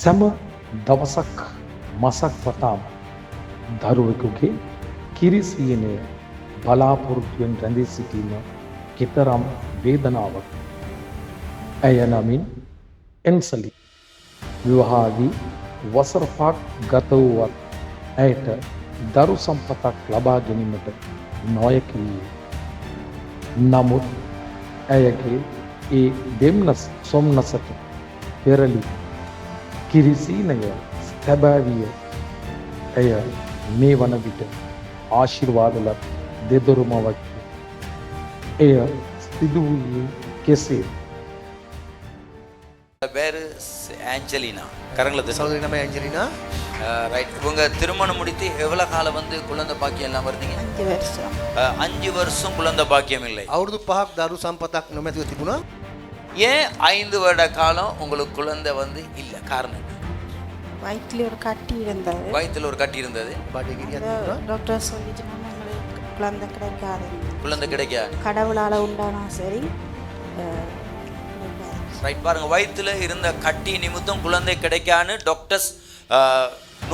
සැම දවසක් මසක් වතාම දරුවෙකුගේ කිරිසීනය බලාපොරොත්තුවෙන් රැඳී සිටීම කෙතරම් වේදනාවක්. ඇය නමින් එන්සලි විවාහාදී වසර 5ක් ගත වුවත් ඇයට දරු සම්පතක් ලබා ගැනීමට නොහැකි වූ. නමුත් ඇයගේ ඒ දෙම්නස් සොම්නසට පෙරළි කිරිසීනය ස්තැබාවිය ඇය මේ වන විට ආශිර්වාදලත් දෙදොරුමවක්. එය සිදු වූයේ කෙසේ? பேரு ஆஞ்சலினா கரங்களை சகோதரி நம்ம ஏஞ்சலினா. ரைட். இவங்க திருமணம் முடித்து எவ்வளவு காலம் வந்து குழந்தை பாக்கியம் எல்லாம் வருதுங்க? 5 வருஷம். 5 வருஷம் குழந்தை பாக்கியம் இல்லை. අවුරුදු 5ක් දරු සම්පතක් නොමැතිව තිබුණා. ஏன் 5 வருட காலம் உங்களுக்கு குழந்தை வந்து இல்ல? காரணம் என்ன? வயிற்றுல ஒரு கட்டி இருந்தது. வயித்துல ஒரு கட்டி இருந்தது. බඩේ ගෙඩියක් තිබුණා. டாக்டர் சொல்லிட்டு நம்மளுக்கு குழந்தை கிடைக்காது. குழந்தை கிடைக்காது. கடவுளால உண்டானா சரி. ரைட். பாருங்க, வயித்துல இருந்த கட்டி நிமித்தம் குழந்தை கிடைக்கான்னு டாக்டர்ஸ்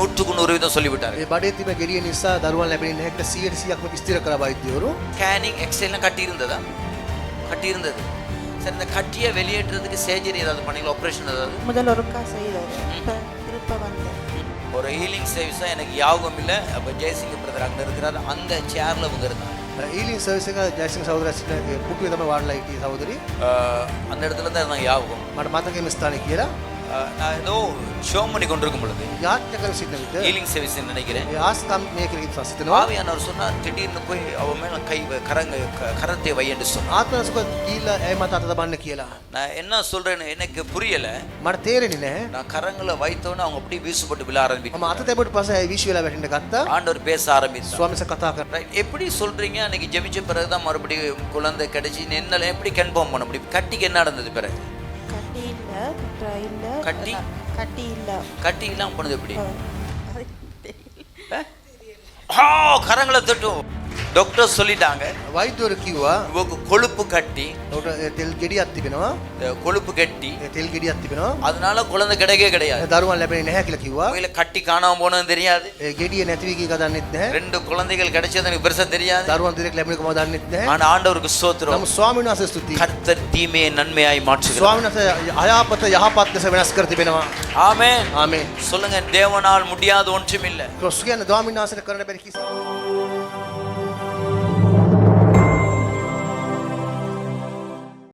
100% சொல்லிவிட்டாரு. ඒ බඩේ තිබෙන ගෙඩිය නිසා දරුවන් ලැබෙන්නේ නැහැ කියලා 100%ක්ම විස්තර කරා වෛද්‍යවරු. ஸ்கேனிங் எக்ஸ்ரேல கட்டி இருந்ததா? கட்டி இருந்தது. சரி, இந்த கட்டியை வெளியேற்றுறதுக்கு சர்ஜரி ஏதாவது பண்ணீங்களா? ஆப்ரேஷன் ஏதாவது? முதல் ஒருக்கா செய்தாரு. திருப்ப வந்தேன். ஒரு ஹீலிங் சர்வீஸா எனக்கு யாபகம் இல்லை. அப்போ ஜெயசிங்க பிரதர் அங்கே இருக்கிறார். அந்த சேர்ல அவங்க இருந்தாங்க. ඊලින් සර්විස් එක ජයසිංහ සහෝදරයා සිටින පුටුවේ තමයි වාඩිලා හිටියේ சகோதரி. அந்த இடத்துல தான் நான் யாபகம். මට මතකයි මේ ස්ථානේ කියලා. நான் ஏதோ ஷோ பண்ணி கொண்டிருக்கும் பொழுது යාත්‍රා කර සිටින විට ஹீலிங் சர்வீஸ் நினைக்கிறேன். ඒ ආස්කම් මේ කියලා සිටිනවා. ஆவியானவர் சொன்னார், திடீர்னு போய் அவ மேல கரத்தை வை என்று சொன்னார். ආත්මසුක ගිහිල්ලා ඒ මත අත தබන්න කියලා. நான் என்ன சொல்றேன்னு எனக்கு புரியல. මට තේරෙන්නේ නැහැ. நான் கரங்களை வைத்தோன்னு அவங்க அப்படியே வீசுபட்டு விழ ஆரம்பித்தாங்க. මම අත තැබුවට පස්සේ ඒ විශ්ව වෙලා වැටෙන්න ගත්තා. ஆண்டவர் பேச ஆரம்பித்தார். ස්වාමීන් කතා කරා. ரைட். எப்படி சொல்றீங்க? அன்னைக்கு ஜெபிச்ச பிறகு தான் மறுபடியும் குழந்தை கிடைச்சி என்ன எப்படி கன்ஃபார்ம் பண்ண முடியும்? கட்டிக்கு என்ன நடந்தது பிறகு? கட்டி இல்ல, இல்ல. கட்டி? கட்டி இல்ல. கட்டி இல்லாம பண்ணது எப்படி? அது தெரியல. கரங்களை தட்டும். டாக்டர் சொல்லிட்டாங்க, වෛද්‍යවරු කිව්වා இவங்க கொழுப்பு கட்டி, ඩොක්ටර් තෙල් ගෙඩියක් තිබෙනවා. கொழுப்பு கட்டி, තෙල් ගෙඩියක් තිබෙනවා. அதனால குழந்தை கிடைக்கவே கிடையாது. දරුවන් ලැබෙන්නේ නැහැ කියලා කිව්වා. உங்களை கட்டி காணாம போனது தெரியாது. ඒ ගෙඩිය නැති වී ගිය දන්නෙත් නැහැ. 2 குழந்தைகள் கிடைச்சது எனக்கு பெருசா தெரியாது. දරුවන් දෙකක් ලැබෙන එක මම දන්නෙත් නැහැ. ஆனா ஆண்டவருக்கு ஸ்தோத்திரம். නමුත් ස්වාමීන් වහන්සේ ස්තුතියි. கர்த்தர் தீமையை நன்மையாய் மாற்றுகிறார். ස්වාමීන් වහන්සේ අයහපත යහපත් ලෙස වෙනස් කර තිබෙනවා. ஆமென். ආමේන්. சொல்லுங்க, தேவனால் முடியாத ஒன்றும் இல்லை. ක්‍රොස් කියන්නේ ස්වාමීන් වහන්සේට කරන්න බැරි කිසි